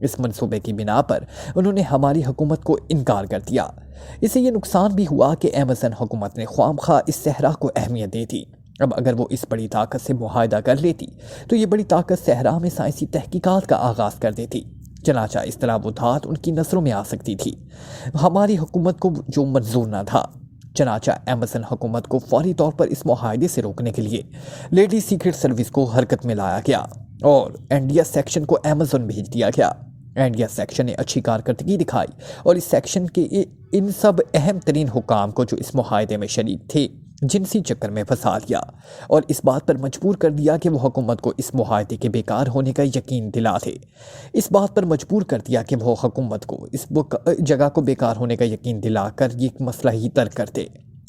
اس منصوبے کی بنا پر انہوں نے ہماری حکومت کو انکار کر دیا۔ اسے یہ نقصان بھی ہوا کہ ایمرسن حکومت نے خواہ اس صحرا کو اہمیت دی تھی۔ اب اگر وہ اس بڑی طاقت سے معاہدہ کر لیتی تو یہ بڑی طاقت صحرا میں سائنسی تحقیقات کا آغاز کر دیتی۔ چنانچہ اس طرح وہ دھات ان کی نظروں میں آ سکتی تھی، ہماری حکومت کو جو منظور نہ تھا۔ چنانچہ ایمرسن حکومت کو فوری طور پر اس معاہدے سے روکنے کے لیے لیڈی سیکرٹ سروس کو حرکت میں لایا گیا اور انڈیا سیکشن کو ایمرسن بھیج دیا گیا۔ انڈیا سیکشن نے اچھی کارکردگی دکھائی اور اس سیکشن کے ان سب اہم ترین حکام کو جو اس معاہدے میں شریک تھے جنسی چکر میں پھنسا دیا اور اس بات پر مجبور کر دیا کہ وہ حکومت کو اس معاہدے کے بیکار ہونے کا یقین دلا دے۔ اس بات پر مجبور کر دیا کہ وہ حکومت کو اس جگہ کو بیکار ہونے کا یقین دلا کر یہ مسئلہ ہی ترک کر دے۔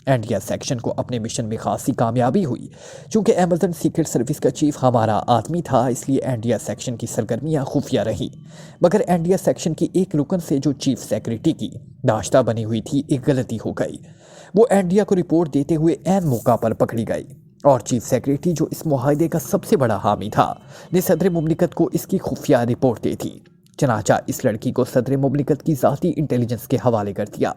انڈیا سیکشن کو اپنے مشن میں خاصی کامیابی ہوئی۔ چونکہ ایمرسن سیکرٹ سروس کا چیف ہمارا آدمی تھا، اس لیے انڈیا سیکشن کی سرگرمیاں خفیہ رہی، مگر انڈیا سیکشن کی ایک رکن سے جو چیف سیکرٹری کی داشتہ بنی ہوئی تھی ایک غلطی ہو گئی۔ وہ انڈیا کو رپورٹ دیتے ہوئے عین موقع پر پکڑی گئی اور چیف سیکرٹری جو اس معاہدے کا سب سے بڑا حامی تھا نے صدر مملکت کو اس کی خفیہ رپورٹ دی تھی۔ چنانچہ اس لڑکی کو صدر مملکت کی ذاتی انٹیلیجنس کے حوالے کر دیا،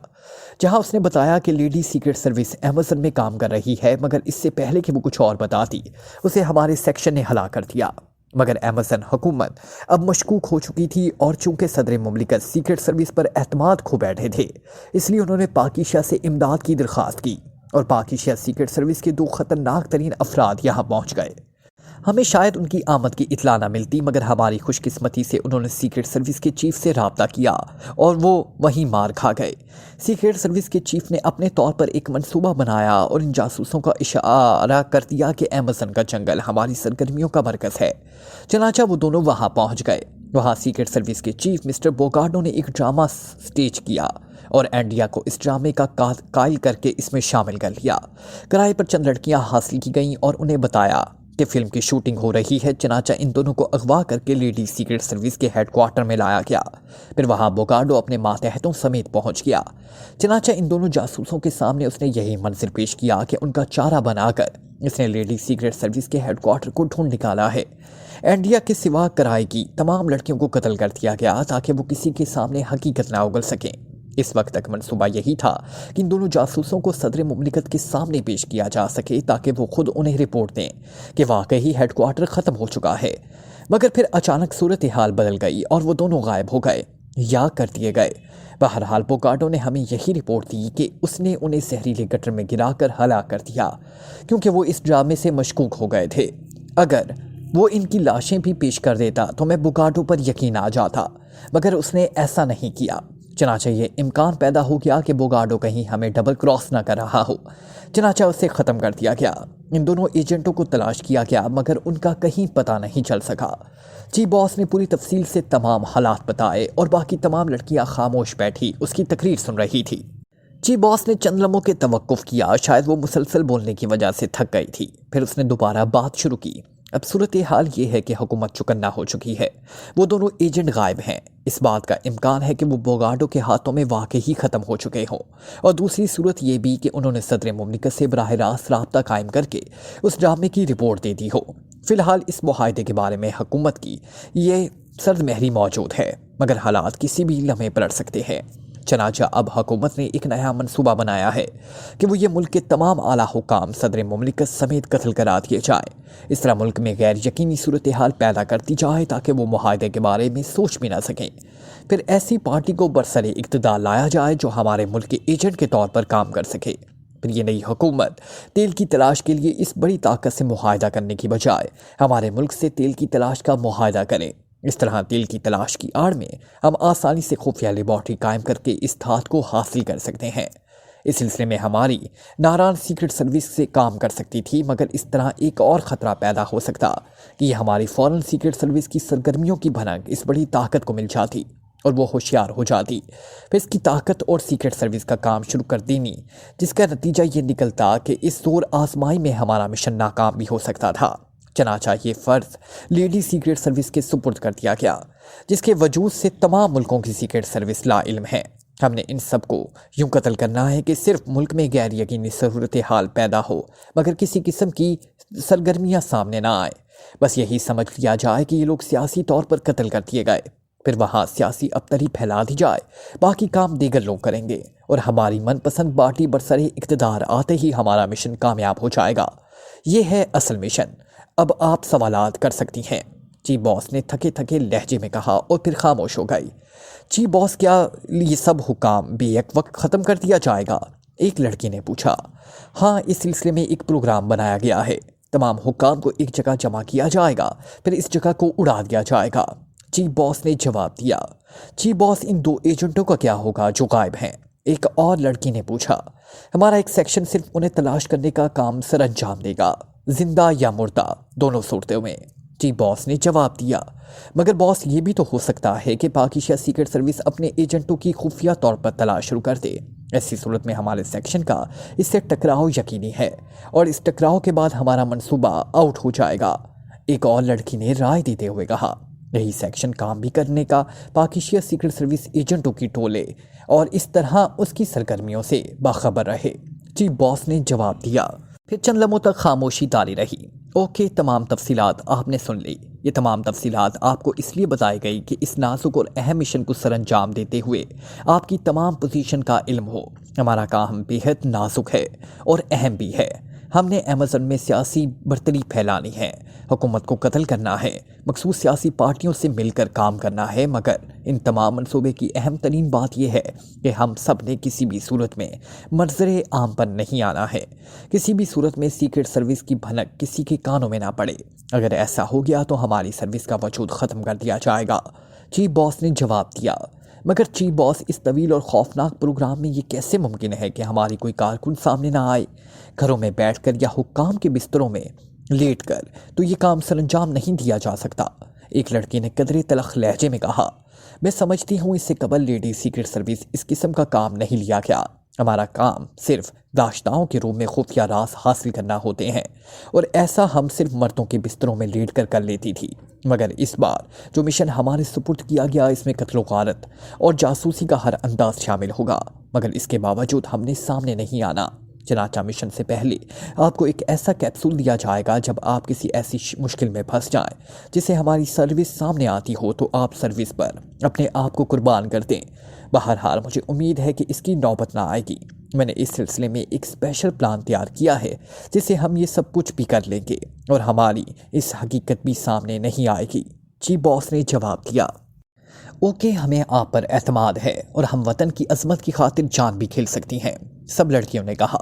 جہاں اس نے بتایا کہ لیڈی سیکرٹ سروس ایمرسن میں کام کر رہی ہے، مگر اس سے پہلے کہ وہ کچھ اور بتاتی اسے ہمارے سیکشن نے ہلاک کر دیا۔ مگر ایمرسن حکومت اب مشکوک ہو چکی تھی اور چونکہ صدر مملکت سیکرٹ سروس پر اعتماد کھو بیٹھے تھے، اس لیے انہوں نے پاکیشا سے امداد کی درخواست کی اور پاکیشا سیکرٹ سروس کے 2 خطرناک ترین افراد یہاں پہنچ گئے۔ ہمیں شاید ان کی آمد کی اطلاع نہ ملتی، مگر ہماری خوش قسمتی سے انہوں نے سیکرٹ سروس کے چیف سے رابطہ کیا اور وہ وہیں مار کھا گئے۔ سیکرٹ سروس کے چیف نے اپنے طور پر ایک منصوبہ بنایا اور ان جاسوسوں کا اشارہ کر دیا کہ ایمرسن کا جنگل ہماری سرگرمیوں کا مرکز ہے۔ چنانچہ وہ دونوں وہاں پہنچ گئے۔ وہاں سیکرٹ سروس کے چیف مسٹر بوگارڈو نے ایک ڈرامہ سٹیج کیا اور انڈیا کو اس ڈرامے کا قائل کر کے اس میں شامل کر لیا۔ کرائے پر چند لڑکیاں حاصل کی گئیں اور انہیں بتایا کہ فلم کی شوٹنگ ہو رہی ہے۔ چنانچہ ان دونوں کو اغوا کر کے لیڈی سیکرٹ سروس کے ہیڈ کوارٹر میں لایا گیا۔ پھر وہاں بوگارڈو اپنے ماتحتوں سمیت پہنچ گیا۔ چنانچہ ان دونوں جاسوسوں کے سامنے اس نے یہی منظر پیش کیا کہ ان کا چارہ بنا کر اس نے لیڈی سیکرٹ سروس کے ہیڈ کوارٹر کو ڈھونڈ نکالا ہے۔ انڈیا کے سوا کرائے کی تمام لڑکیوں کو قتل کر دیا گیا تاکہ وہ کسی کے سامنے حقیقت نہ اگل سکیں۔ اس وقت تک منصوبہ یہی تھا کہ ان دونوں جاسوسوں کو صدر مملکت کے سامنے پیش کیا جا سکے تاکہ وہ خود انہیں رپورٹ دیں کہ واقعی ہیڈ کوارٹر ختم ہو چکا ہے۔ مگر پھر اچانک صورتحال بدل گئی اور وہ دونوں غائب ہو گئے یا کر دیے گئے۔ بہرحال بوگارڈو نے ہمیں یہی رپورٹ دی کہ اس نے انہیں زہریلے گٹر میں گرا کر ہلاک کر دیا، کیونکہ وہ اس ڈرامے سے مشکوک ہو گئے تھے۔ اگر وہ ان کی لاشیں بھی پیش کر دیتا تو میں بوگارڈو پر یقین آ جاتا، مگر اس نے ایسا نہیں کیا۔ چنانچہ یہ امکان پیدا ہو گیا کہ بوگارڈو کہیں ہمیں ڈبل کراس نہ کر رہا ہو، چنانچہ اسے ختم کر دیا گیا۔ ان دونوں ایجنٹوں کو تلاش کیا گیا مگر ان کا کہیں پتہ نہیں چل سکا۔ چیف باس نے پوری تفصیل سے تمام حالات بتائے اور باقی تمام لڑکیاں خاموش بیٹھی اس کی تقریر سن رہی تھی۔ چیف باس نے چند لمحوں کے توقف کیا، شاید وہ مسلسل بولنے کی وجہ سے تھک گئی تھی۔ پھر اس نے دوبارہ بات شروع کی۔ اب صورتحال یہ ہے کہ حکومت چکنا ہو چکی ہے، وہ دونوں ایجنٹ غائب ہیں۔ اس بات کا امکان ہے کہ وہ بوگارڈو کے ہاتھوں میں واقعی ختم ہو چکے ہوں، اور دوسری صورت یہ بھی کہ انہوں نے صدر مملکت سے براہ راست رابطہ قائم کر کے اس ڈرامے کی رپورٹ دے دی ہو۔ فی الحال اس معاہدے کے بارے میں حکومت کی یہ سرد مہری موجود ہے، مگر حالات کسی بھی لمحے پلٹ سکتے ہیں۔ چنانچہ اب حکومت نے ایک نیا منصوبہ بنایا ہے کہ وہ یہ ملک کے تمام اعلیٰ حکام صدر مملکت سمیت قتل کرا دیے جائیں۔ اس طرح ملک میں غیر یقینی صورتحال پیدا کر دی جائے تاکہ وہ معاہدے کے بارے میں سوچ بھی نہ سکیں۔ پھر ایسی پارٹی کو برسر اقتدار لایا جائے جو ہمارے ملک کے ایجنٹ کے طور پر کام کر سکے۔ پھر یہ نئی حکومت تیل کی تلاش کے لیے اس بڑی طاقت سے معاہدہ کرنے کی بجائے ہمارے ملک سے تیل کی تلاش کا معاہدہ کرے۔ اس طرح تیل کی تلاش کی آڑ میں ہم آسانی سے خفیہ لیبارٹری قائم کر کے اس دھات کو حاصل کر سکتے ہیں۔ اس سلسلے میں ہماری ناران سیکرٹ سروس سے کام کر سکتی تھی، مگر اس طرح ایک اور خطرہ پیدا ہو سکتا کہ یہ ہماری فورن سیکرٹ سروس کی سرگرمیوں کی بھنک اس بڑی طاقت کو مل جاتی اور وہ ہوشیار ہو جاتی، پھر اس کی طاقت اور سیکرٹ سروس کا کام شروع کر دینی، جس کا نتیجہ یہ نکلتا کہ اس زور آزمائی میں ہمارا مشن ناکام بھی ہو سکتا تھا۔ چنانچہ یہ فرض لیڈی سیکرٹ سروس کے سپرد کر دیا گیا، جس کے وجود سے تمام ملکوں کی سیکرٹ سروس لا علم ہے۔ ہم نے ان سب کو یوں قتل کرنا ہے کہ صرف ملک میں غیر یقینی صورتحال پیدا ہو مگر کسی قسم کی سرگرمیاں سامنے نہ آئے۔ بس یہی سمجھ لیا جائے کہ یہ لوگ سیاسی طور پر قتل کر دیے گئے پھر وہاں سیاسی ابتری پھیلا دی جائے، باقی کام دیگر لوگ کریں گے اور ہماری من پسند پارٹی برسر اقتدار آتے ہی ہمارا مشن کامیاب ہو جائے گا۔ یہ ہے اصل مشن۔ اب آپ سوالات کر سکتی ہیں، چیف باس نے تھکے تھکے لہجے میں کہا اور پھر خاموش ہو گئی۔ چیف باس، کیا یہ سب حکام بیک وقت ختم کر دیا جائے گا؟ ایک لڑکی نے پوچھا۔ ہاں، اس سلسلے میں ایک پروگرام بنایا گیا ہے، تمام حکام کو ایک جگہ جمع کیا جائے گا، پھر اس جگہ کو اڑا دیا جائے گا، چیف باس نے جواب دیا۔ چیف باس، ان 2 ایجنٹوں کا کیا ہوگا جو غائب ہیں؟ ایک اور لڑکی نے پوچھا۔ ہمارا ایک سیکشن صرف انہیں تلاش کرنے کا کام سر انجام دے گا، زندہ یا مردہ، دونوں صورتوں میں، چیف باس نے جواب دیا۔ مگر باس، یہ بھی تو ہو سکتا ہے کہ پاکستان سیکرٹ سروس اپنے ایجنٹوں کی خفیہ طور پر تلاش شروع کر دے۔ ایسی صورت میں ہمارے سیکشن کا اس سے ٹکراؤ یقینی ہے اور اس ٹکراؤ کے بعد ہمارا منصوبہ آؤٹ ہو جائے گا، ایک اور لڑکی نے رائے دیتے ہوئے کہا۔ یہی سیکشن کام بھی کرنے کا پاکستان سیکرٹ سروس ایجنٹوں کی ٹولے اور اس طرح اس کی سرگرمیوں سے باخبر رہے، چیف باس نے جواب دیا۔ پھر چند لمحوں تک خاموشی طاری رہی۔ اوکے، تمام تفصیلات آپ نے سن لی۔ یہ تمام تفصیلات آپ کو اس لیے بتائی گئی کہ اس نازک اور اہم مشن کو سر انجام دیتے ہوئے آپ کی تمام پوزیشن کا علم ہو۔ ہمارا کام بےحد نازک ہے اور اہم بھی ہے۔ ہم نے ایمیزون میں سیاسی برتری پھیلانی ہے، حکومت کو قتل کرنا ہے، مخصوص سیاسی پارٹیوں سے مل کر کام کرنا ہے، مگر ان تمام منصوبے کی اہم ترین بات یہ ہے کہ ہم سب نے کسی بھی صورت میں منظر عام پر نہیں آنا ہے، کسی بھی صورت میں سیکرٹ سروس کی بھنک کسی کے کانوں میں نہ پڑے۔ اگر ایسا ہو گیا تو ہماری سروس کا وجود ختم کر دیا جائے گا، چیف باس نے جواب دیا۔ مگر چیف باس، اس طویل اور خوفناک پروگرام میں یہ کیسے ممکن ہے کہ ہماری کوئی کارکن سامنے نہ آئے؟ گھروں میں بیٹھ کر یا حکام کے بستروں میں لیٹ کر تو یہ کام سر انجام نہیں دیا جا سکتا، ایک لڑکی نے قدرے تلخ لہجے میں کہا۔ میں سمجھتی ہوں اس سے قبل لیڈی سیکرٹ سروس اس قسم کا کام نہیں لیا گیا۔ ہمارا کام صرف داشتاؤں کے روم میں خفیہ راز حاصل کرنا ہوتے ہیں اور ایسا ہم صرف مردوں کے بستروں میں لیٹ کر لیتی تھی، مگر اس بار جو مشن ہمارے سپرد کیا گیا اس میں قتل و غارت اور جاسوسی کا ہر انداز شامل ہوگا، مگر اس کے باوجود ہم نے سامنے نہیں آنا۔ چنانچہ مشن سے پہلے آپ کو ایک ایسا کیپسول دیا جائے گا، جب آپ کسی ایسی مشکل میں پھنس جائیں جسے ہماری سروس سامنے آتی ہو تو آپ سروس پر اپنے آپ کو قربان کر دیں۔ بہرحال مجھے امید ہے کہ اس کی نوبت نہ آئے گی۔ میں نے اس سلسلے میں ایک اسپیشل پلان تیار کیا ہے جسے ہم یہ سب کچھ بھی کر لیں گے اور ہماری اس حقیقت بھی سامنے نہیں آئے گی، چیف باس نے جواب دیا۔ اوکے، ہمیں آپ پر اعتماد ہے اور ہم وطن کی عظمت کی خاطر جان بھی کھیل سکتی ہیں، سب لڑکیوں نے کہا۔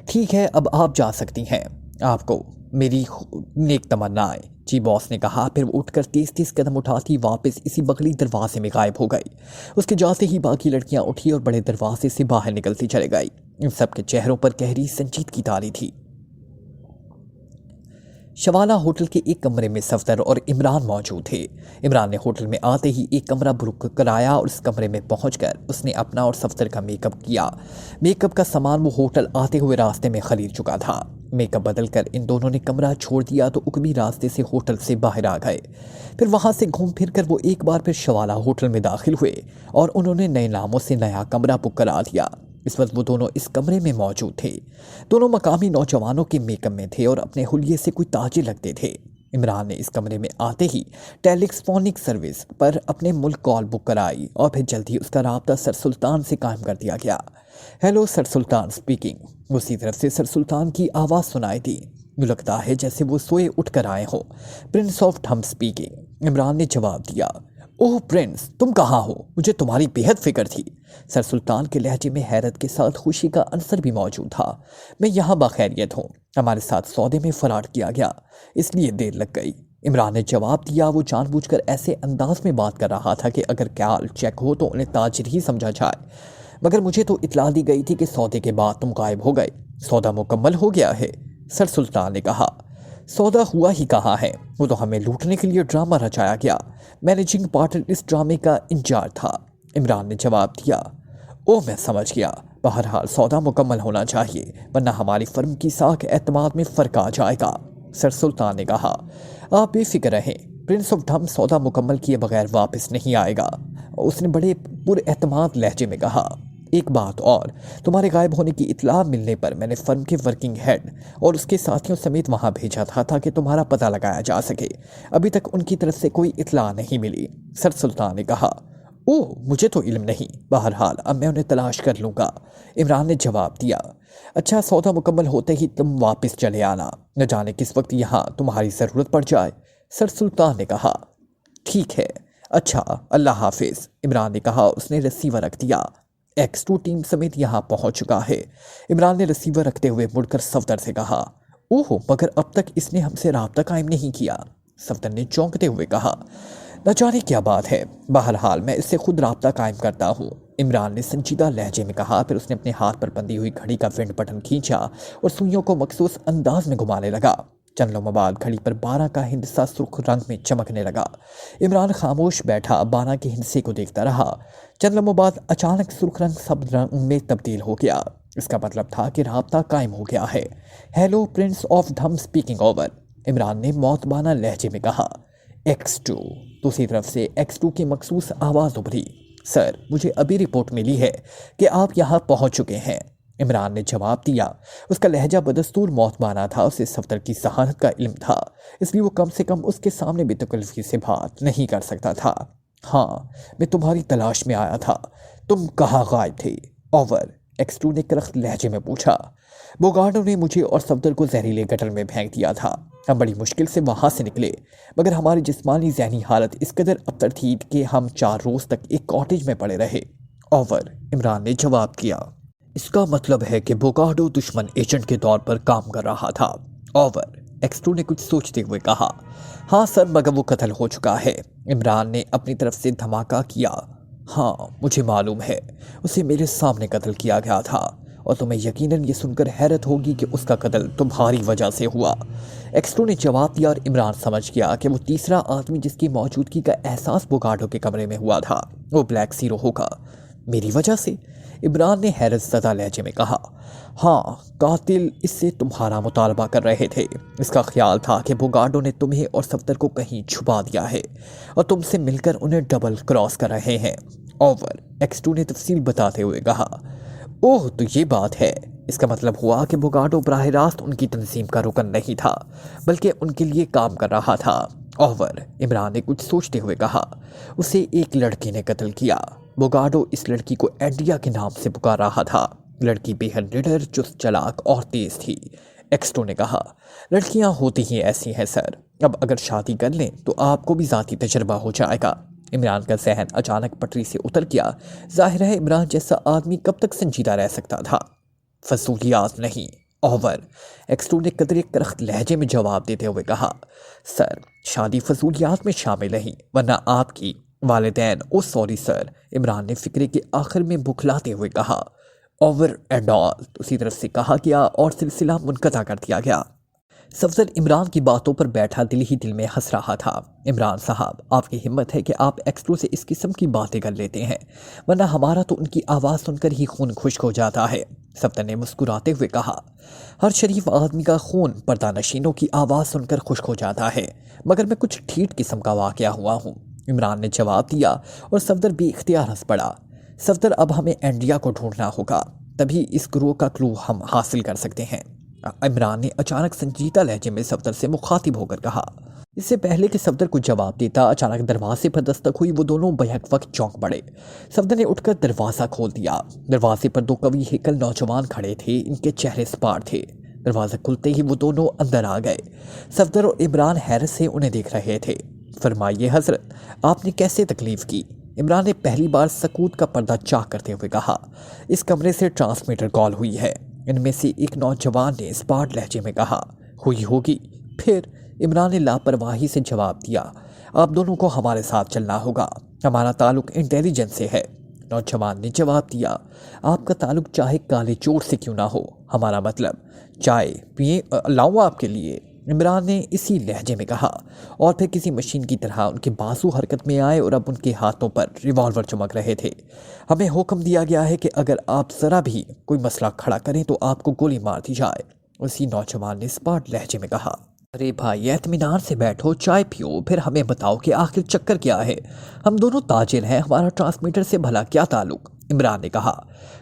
ٹھیک ہے، اب آپ جا سکتی ہیں، آپ کو میری نیک تمنائیں، چیف باس نے کہا۔ پھر وہ اٹھ کر تیز تیز قدم اٹھاتی واپس اسی بغلی دروازے میں غائب ہو گئی۔ اس کے جاتے ہی باقی لڑکیاں اٹھی اور بڑے دروازے سے باہر نکلتی چلے گئی۔ ان سب کے چہروں پر گہری سنجیدگی طاری تھی۔ شوالہ ہوٹل کے ایک کمرے میں صفدر اور عمران موجود تھے۔ عمران نے ہوٹل میں آتے ہی ایک کمرہ بک کرایا اور اس کمرے میں پہنچ کر اس نے اپنا اور صفدر کا میک اپ کیا۔ میک اپ کا سامان وہ ہوٹل آتے ہوئے راستے میں خرید چکا تھا۔ میک اپ بدل کر ان دونوں نے کمرہ چھوڑ دیا تو عقبی راستے سے ہوٹل سے باہر آ گئے۔ پھر وہاں سے گھوم پھر کر وہ ایک بار پھر شوالہ ہوٹل میں داخل ہوئے اور انہوں نے نئے ناموں سے نیا کمرہ بک کرا دیا۔ اس وقت وہ دونوں اس کمرے میں موجود تھے۔ دونوں مقامی نوجوانوں کے میک اپ میں تھے اور اپنے حلیے سے کوئی تاجر لگتے تھے۔ عمران نے اس کمرے میں آتے ہی ٹیلیفونک سروس پر اپنے ملک کال بک کرائی اور پھر جلد ہی اس کا رابطہ سر سلطان سے قائم کر دیا گیا۔ ہیلو، سر سلطان اسپیکنگ۔ اسی طرف سے سر سلطان کی آواز سنائی دی۔ یوں لگتا ہے جیسے وہ سوئے اٹھ کر آئے ہوں۔ پرنس آف ٹھم اسپیکنگ، عمران نے جواب دیا۔ اوہ پرنس، تم کہاں ہو؟ مجھے تمہاری بےحد فکر تھی۔ سر سلطان کے لہجے میں حیرت کے ساتھ خوشی کا عنصر بھی موجود تھا۔ میں یہاں بخیریت ہوں، ہمارے ساتھ سودے میں فراڈ کیا گیا، اس لیے دیر لگ گئی، عمران نے جواب دیا۔ وہ جان بوجھ کر ایسے انداز میں بات کر رہا تھا کہ اگر کال چیک ہو تو انہیں تاجر ہی سمجھا جائے، مگر مجھے تو اطلاع دی گئی تھی کہ سودے کے بعد تم غائب ہو گئے۔ سودا مکمل ہو گیا ہے، سر سلطان نے کہا۔ سودا ہوا ہی کہاں ہے، وہ تو ہمیں لوٹنے کے لیے ڈرامہ رچایا گیا، مینیجنگ پارٹنر اس ڈرامے کا انچارج تھا، عمران نے جواب دیا۔ اوہ میں سمجھ گیا، بہرحال سودا مکمل ہونا چاہیے ورنہ ہماری فرم کی ساکھ اعتماد میں فرق آ جائے گا، سر سلطان نے کہا۔ آپ بے فکر رہیں، پرنس آف ڈھم سودا مکمل کیے بغیر واپس نہیں آئے گا، اس نے بڑے پر اعتماد لہجے میں کہا۔ ایک بات اور، تمہارے غائب ہونے کی اطلاع ملنے پر میں نے فرم کے ورکنگ ہیڈ اور اس کے ساتھیوں سمیت وہاں بھیجا تھا تاکہ تمہارا پتہ لگایا جا سکے۔ ابھی تک ان کی طرف سے کوئی اطلاع نہیں ملی۔ سر سلطان نے کہا۔ اوہ، مجھے تو علم نہیں، بہرحال اب میں انہیں تلاش کر لوں گا، عمران نے جواب دیا۔ اچھا، سودا مکمل ہوتے ہی تم واپس چلے آنا، نہ جانے کس وقت یہاں تمہاری ضرورت پڑ جائے، سر سلطان نے کہا۔ ٹھیک ہے، اچھا، اللہ حافظ، عمران نے کہا۔ اس نے ریسیور رکھ دیا۔ X2 ٹیم سمیت یہاں پہنچ چکا ہے، عمران نے ریسیور رکھتے ہوئے مڑ کر صفدر سے کہا۔ اوہ، مگر اب تک اس نے ہم سے رابطہ قائم نہیں کیا، صفدر نے چونکتے ہوئے کہا۔ نہ جانے کیا بات ہے، بہرحال میں اس سے خود رابطہ قائم کرتا ہوں، عمران نے سنجیدہ لہجے میں کہا۔ پھر اس نے اپنے ہاتھ پر بندھی ہوئی گھڑی کا وینڈ بٹن کھینچا اور سوئیوں کو مخصوص انداز میں گھمانے لگا۔ چند لمحوں بعد گھڑی پر 12 کا ہندسہ سرخ رنگ میں چمکنے لگا۔ عمران خاموش بیٹھا 12 کے ہندسے کو دیکھتا رہا۔ چند لمحوں بعد اچانک سرخ رنگ سبز رنگ میں تبدیل ہو گیا۔ اس کا مطلب تھا کہ رابطہ قائم ہو گیا ہے۔ ہیلو پرنس آف دھم اسپیکنگ اوور، عمران نے موتبانہ لہجے میں کہا۔ X2، دوسری طرف سے X2 کی مخصوص آواز ابھری۔ سر، مجھے ابھی رپورٹ ملی ہے کہ آپ یہاں پہنچ چکے ہیں، عمران نے جواب دیا۔ اس کا لہجہ بدستور موتبانہ تھا۔ اسے صفدر کی ذہانت کا علم تھا، اس لیے وہ کم سے کم اس کے سامنے بھی تکلفی سے بات نہیں کر سکتا تھا۔ ہاں، میں تمہاری تلاش میں آیا تھا، تم کہاں غائب تھے؟ اوور، X2 نے کرخت لہجے میں پوچھا۔ بوگارڈو نے مجھے اور صفدر کو زہریلے گٹر میں پھینک دیا تھا، ہم بڑی مشکل سے وہاں سے نکلے، مگر ہماری جسمانی ذہنی حالت اس قدر ابتر تھی کہ ہم 4 روز تک ایک کاٹیج میں پڑے رہے، اوور، عمران نے جواب دیا۔ اس کا مطلب ہے کہ بوگارڈو دشمن ایجنٹ کے طور پر کام کر رہا تھا، اوور، X2 نے کچھ سوچتے ہوئے کہا۔ ہاں سر، مگر وہ قتل ہو چکا ہے، عمران نے اپنی طرف سے دھماکہ کیا۔ ہاں، مجھے معلوم ہے، اسے میرے سامنے قتل کیا گیا تھا، اور تمہیں یقیناً یہ سن کر حیرت ہوگی کہ اس کا قتل تمہاری وجہ سے ہوا، X2 نے جواب دیا۔ اور عمران سمجھ گیا کہ وہ تیسرا آدمی جس کی موجودگی کا احساس بوگارڈو کے کمرے میں ہوا تھا وہ بلیک زیرو ہوگا۔ میری وجہ سے؟ عمران نے حیرت زدہ لہجے میں کہا۔ ہاں، قاتل اس سے تمہارا مطالبہ کر رہے تھے، اس کا خیال تھا کہ بوگارڈو نے تمہیں اور صفدر کو کہیں چھپا دیا ہے اور تم سے مل کر انہیں ڈبل کراس کر رہے ہیں، اوور، X2 نے تفصیل بتاتے ہوئے کہا۔ اوہ، تو یہ بات ہے، اس کا مطلب ہوا کہ بوگارڈو براہ راست ان کی تنظیم کا رکن نہیں تھا بلکہ ان کے لیے کام کر رہا تھا، اوور، عمران نے کچھ سوچتے ہوئے کہا۔ اسے ایک لڑکی نے قتل کیا، بوگارڈو اس لڑکی کو اینڈریا کے نام سے پکار رہا تھا، لڑکی بے حد نڈر، چست، چالاک اور تیز تھی، X2 نے کہا۔ لڑکیاں ہوتی ہی ایسی ہیں سر، اب اگر شادی کر لیں تو آپ کو بھی ذاتی تجربہ ہو جائے گا۔ عمران کا ذہن اچانک پٹری سے اتر گیا۔ ظاہر ہے عمران جیسا آدمی کب تک سنجیدہ رہ سکتا تھا؟ فضولیات نہیں، اوور، X2 نے قدرے کرخت لہجے میں جواب دیتے ہوئے کہا۔ سر، شادی فضولیات میں شامل نہیں، ورنہ آپ کی والدین، او سوری سر، عمران نے فکرے کے آخر میں بکھلاتے ہوئے کہا۔ اوور اینڈ آل، اسی طرف سے کہا گیا اور سلسلہ منقطع کر دیا گیا۔ صفدر عمران کی باتوں پر بیٹھا دل ہی دل میں ہنس رہا تھا۔ عمران صاحب، آپ کی ہمت ہے کہ آپ X2 سے اس قسم کی باتیں کر لیتے ہیں، ورنہ ہمارا تو ان کی آواز سن کر ہی خون خشک ہو جاتا ہے، صفدر نے مسکراتے ہوئے کہا۔ ہر شریف آدمی کا خون پردہ نشینوں کی آواز سن کر خشک ہو جاتا ہے، مگر میں کچھ ٹھیٹ قسم کا واقعہ ہوا ہوں، عمران نے جواب دیا، اور صفدر بھی اختیار ہنس پڑا۔ صفدر، اب ہمیں اینڈریا کو ڈھونڈنا ہوگا، تبھی اس گروہ کا کلو ہم حاصل کر سکتے ہیں، عمران نے اچانک سنجیدہ لہجے میں صفدر سے مخاطب ہو کر کہا۔ اس سے پہلے کہ صفدر کو جواب دیتا، اچانک دروازے پر دستک ہوئی۔ وہ دونوں بیک وقت چونک پڑے۔ صفدر نے اٹھ کر دروازہ کھول دیا۔ دروازے پر 2 قوی ہیکل نوجوان کھڑے تھے، ان کے چہرے سپاٹ تھے۔ دروازہ کھلتے ہی وہ دونوں اندر آ گئے۔ صفدر اور عمران حیرت سے انہیں دیکھ رہے تھے۔ فرمائیے حضرت، آپ نے کیسے تکلیف کی؟ عمران نے پہلی بار سکوت کا پردہ چاک کرتے ہوئے کہا۔ اس کمرے سے ٹرانسمیٹر کال ہوئی ہے، ان میں سے ایک نوجوان نے اسپاٹ لہجے میں کہا۔ ہوئی ہوگی، پھر؟ عمران نے لاپرواہی سے جواب دیا۔ آپ دونوں کو ہمارے ساتھ چلنا ہوگا، ہمارا تعلق انٹیلیجنس سے ہے، نوجوان نے جواب دیا۔ آپ کا تعلق چاہے کالے چور سے کیوں نہ ہو، ہمارا مطلب چائے پیے لاؤں آپ کے لیے، عمران نے اسی لہجے میں کہا، اور پھر کسی مشین کی طرح ان کے بازو حرکت میں آئے اور اب ان کے ہاتھوں پر ریوالور چمک رہے تھے۔ ہمیں حکم دیا گیا ہے کہ اگر آپ ذرا بھی کوئی مسئلہ کھڑا کریں تو آپ کو گولی مار دی جائے، اسی نوجوان نے اسپاٹ لہجے میں کہا۔ ارے بھائی، اطمینان سے بیٹھو، چائے پیو، پھر ہمیں بتاؤ کہ آخر چکر کیا ہے۔ ہم دونوں تاجر ہیں، ہمارا ٹرانسمیٹر سے بھلا کیا تعلق، عمران نے کہا۔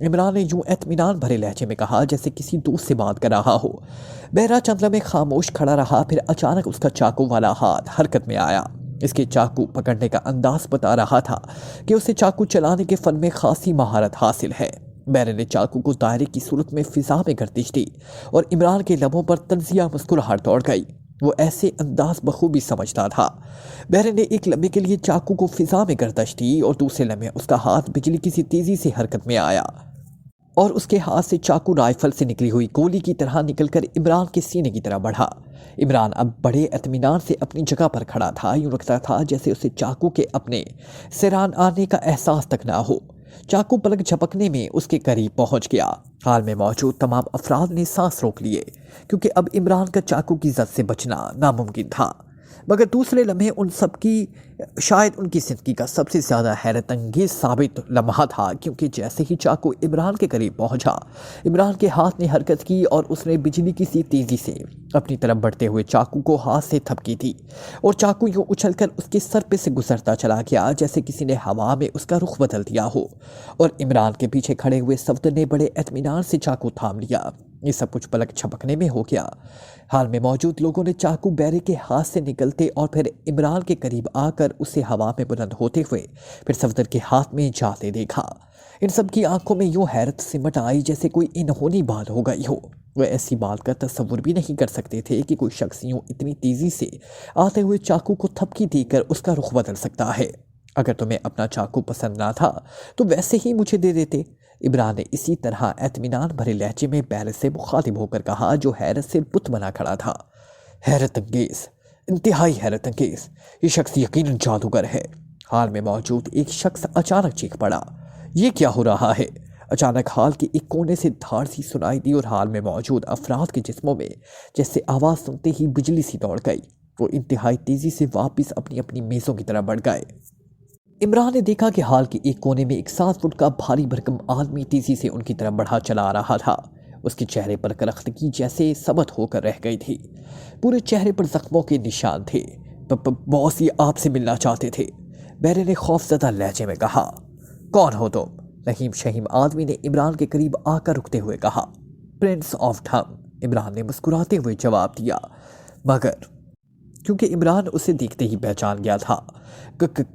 عمران نے یوں اطمینان بھرے لہجے میں کہا جیسے کسی دوست سے بات کر رہا ہو۔ بہرا چند لمحے خاموش کھڑا رہا، پھر اچانک اس کا چاقو والا ہاتھ حرکت میں آیا۔ اس کے چاقو پکڑنے کا انداز بتا رہا تھا کہ اسے چاقو چلانے کے فن میں خاصی مہارت حاصل ہے۔ بہرے نے چاقو کو دائرے کی صورت میں فضا میں گردش دی اور عمران کے لبوں پر طنزیہ مسکراہٹ دوڑ گئی۔ وہ ایسے انداز بخوبی سمجھتا تھا۔ بہرے نے ایک لمحے کے لیے چاقو کو فضا میں گردش دی اور دوسرے لمحے اس کا ہاتھ بجلی کسی تیزی سے حرکت میں آیا اور اس کے ہاتھ سے چاقو رائفل سے نکلی ہوئی گولی کی طرح نکل کر عمران کے سینے کی طرف بڑھا۔ عمران اب بڑے اطمینان سے اپنی جگہ پر کھڑا تھا، یوں لگتا تھا جیسے اسے چاقو کے اپنے سران آنے کا احساس تک نہ ہو۔ چاقو پلک جھپکنے میں اس کے قریب پہنچ گیا۔ حال میں موجود تمام افراد نے سانس روک لیے کیونکہ اب عمران کا چاقو کی زد سے بچنا ناممکن تھا۔ مگر دوسرے لمحے ان سب کی شاید ان کی زندگی کا سب سے زیادہ حیرت انگیز ثابت لمحہ تھا، کیونکہ جیسے ہی چاقو عمران کے قریب پہنچا، عمران کے ہاتھ نے حرکت کی اور اس نے بجلی کی سی تیزی سے اپنی طرف بڑھتے ہوئے چاقو کو ہاتھ سے تھپکی دی اور چاقو یوں اچھل کر اس کے سر پہ سے گزرتا چلا گیا جیسے کسی نے ہوا میں اس کا رخ بدل دیا ہو، اور عمران کے پیچھے کھڑے ہوئے صفدر نے بڑے اطمینان سے چاقو تھام لیا۔ یہ سب کچھ پلک جھپکنے میں ہو گیا۔ حال میں موجود لوگوں نے چاقو بہرے کے ہاتھ سے نکلتے اور پھر عمران کے قریب آ کر اسے ہوا میں بلند ہوتے ہوئے پھر صفدر کے ہاتھ میں جاتے دیکھا۔ ان سب کی آنکھوں میں یوں حیرت سمٹ آئی جیسے کوئی انہونی بات ہو گئی ہو۔ وہ ایسی بات کا تصور بھی نہیں کر سکتے تھے کہ کوئی شخص یوں اتنی تیزی سے آتے ہوئے چاقو کو تھپکی دے کر اس کا رخ بدل سکتا ہے۔ اگر تمہیں اپنا چاقو پسند نہ تھا تو ویسے ہی مجھے دے دیتے۔ عمران نے اسی طرح اطمینان بھرے لہجے میں بہرے سے مخاطب ہو کر کہا جو حیرت سے بت بنا کھڑا تھا۔ حیرت انگیز، انتہائی حیرت انگیز، یہ شخص یقیناً جادوگر ہے۔ حال میں موجود ایک شخص اچانک چیخ پڑا، یہ کیا ہو رہا ہے؟ اچانک حال کے ایک کونے سے دھاڑ سی سنائی دی اور حال میں موجود افراد کے جسموں میں جیسے آواز سنتے ہی بجلی سی دوڑ گئی۔ وہ انتہائی تیزی سے واپس اپنی اپنی میزوں کی طرف بڑھ گئے۔ عمران نے دیکھا کہ حال کے ایک کونے میں ایک 7 فٹ کا بھاری بھرکم آدمی تیزی سے ان کی طرف بڑھا چلا رہا تھا۔ اس کے چہرے پر کرختگی جیسے ثبت ہو کر رہ گئی تھی۔ پورے چہرے پر زخموں کے نشان تھے۔ باس یہ آپ سے ملنا چاہتے تھے، بہرے نے خوفزدہ لہجے میں کہا۔ کون ہو تم؟ رحیم شہیم آدمی نے عمران کے قریب آ کر رکتے ہوئے کہا۔ پرنس آف ڈھم، عمران نے مسکراتے ہوئے جواب دیا، مگر کیونکہ عمران اسے دیکھتے ہی پہچان گیا تھا۔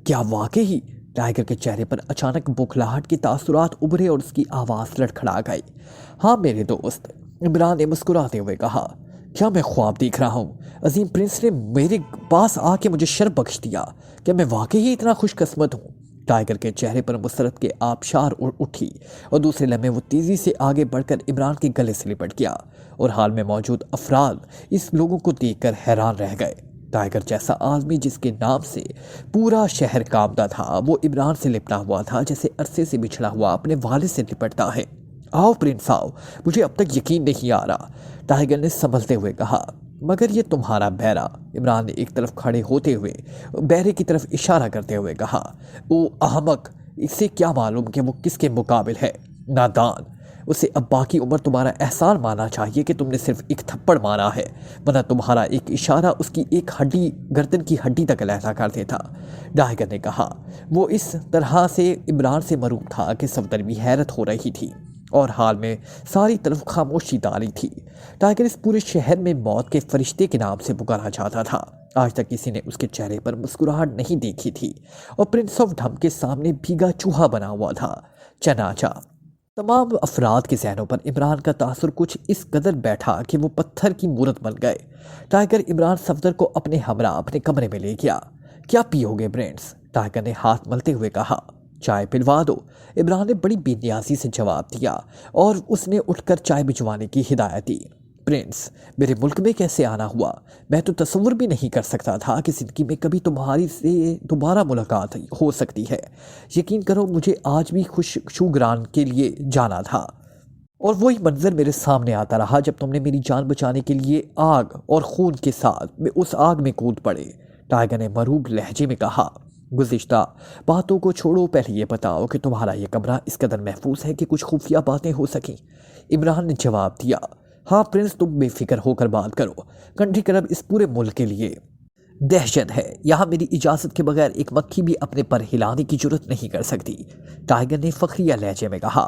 کیا واقعی؟ ٹائیگر کے چہرے پر اچانک بوکھلاہٹ کے تاثرات ابھرے اور اس کی آواز لڑکھڑا گئی۔ ہاں میرے دوست، عمران نے مسکراتے ہوئے کہا، کیا میں خواب دیکھ رہا ہوں؟ عظیم پرنس نے میرے پاس آ کے مجھے شرف بخش دیا۔ کیا میں واقعی اتنا خوش قسمت ہوں؟ ٹائیگر کے چہرے پر مسرت کے آبشار اٹھی اور دوسرے لمحے وہ تیزی سے آگے بڑھ کر عمران کے گلے سے لپٹ گیا اور حال میں موجود افراد اس لوگوں کو دیکھ کر حیران رہ گئے۔ ٹائیگر جیسا آدمی جس کے نام سے پورا شہر کانپتا تھا، وہ عمران سے لپٹا ہوا تھا جیسے عرصے سے بچھڑا ہوا اپنے والد سے لپٹتا ہے۔ آؤ پرنس آؤ، مجھے اب تک یقین نہیں آ رہا، ٹائیگر نے سنبھلتے ہوئے کہا۔ مگر یہ تمہارا بہرا، عمران نے ایک طرف کھڑے ہوتے ہوئے بہرے کی طرف اشارہ کرتے ہوئے کہا۔ او احمق، اسے کیا معلوم کہ وہ کس کے مقابل ہے؟ نادان، اسے اب باقی عمر تمہارا احسان ماننا چاہیے کہ تم نے صرف ایک تھپڑ مارا ہے، ورنہ تمہارا ایک اشارہ اس کی ایک ہڈی گردن کی ہڈی تک لہتا کر دیتا، ٹائیگر نے کہا۔ وہ اس طرح سے عمران سے مروب تھا کہ صفدر بھی حیرت ہو رہی تھی اور حال میں ساری طرف خاموشی تاری تھی۔ ٹائیگر اس پورے شہر میں موت کے فرشتے کے نام سے پکارا جاتا تھا۔ آج تک کسی نے اس کے چہرے پر مسکراہٹ نہیں دیکھی تھی اور پرنس آف ڈھم کے سامنے بھیگا چوہا بنا ہوا تھا۔ چنانچہ تمام افراد کے ذہنوں پر عمران کا تاثر کچھ اس قدر بیٹھا کہ وہ پتھر کی مورت بن گئے۔ ٹائیگر عمران صفدر کو اپنے ہمراہ اپنے کمرے میں لے گیا۔ کیا پیو گے پرنس؟ ٹائیگر نے ہاتھ ملتے ہوئے کہا۔ چائے پلوا دو، عمران نے بڑی بے نیازی سے جواب دیا اور اس نے اٹھ کر چائے بھجوانے کی ہدایت دی۔ پرنس، میرے ملک میں کیسے آنا ہوا؟ میں تو تصور بھی نہیں کر سکتا تھا کہ زندگی میں کبھی تمہاری سے دوبارہ ملاقات ہو سکتی ہے۔ یقین کرو مجھے آج بھی شوگران کے لیے جانا تھا اور وہی منظر میرے سامنے آتا رہا جب تم نے میری جان بچانے کے لیے آگ اور خون کے ساتھ اس آگ میں کود پڑے، ٹائیگر نے مروب لہجے میں کہا۔ گزشتہ باتوں کو چھوڑو، پہلے یہ بتاؤ کہ تمہارا یہ کمرہ اس قدر محفوظ ہے کہ کچھ خفیہ باتیں ہو سکیں؟ عمران نے جواب دیا۔ ہاں پرنس، تم بے فکر ہو کر بات کرو، کنٹری کلب اس پورے ملک کے لیے دہشت ہے، یہاں میری اجازت کے بغیر ایک مکھی بھی اپنے پر ہلانے کی جرت نہیں کر سکتی، ٹائیگر نے فخریہ لہجے میں کہا۔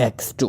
X2।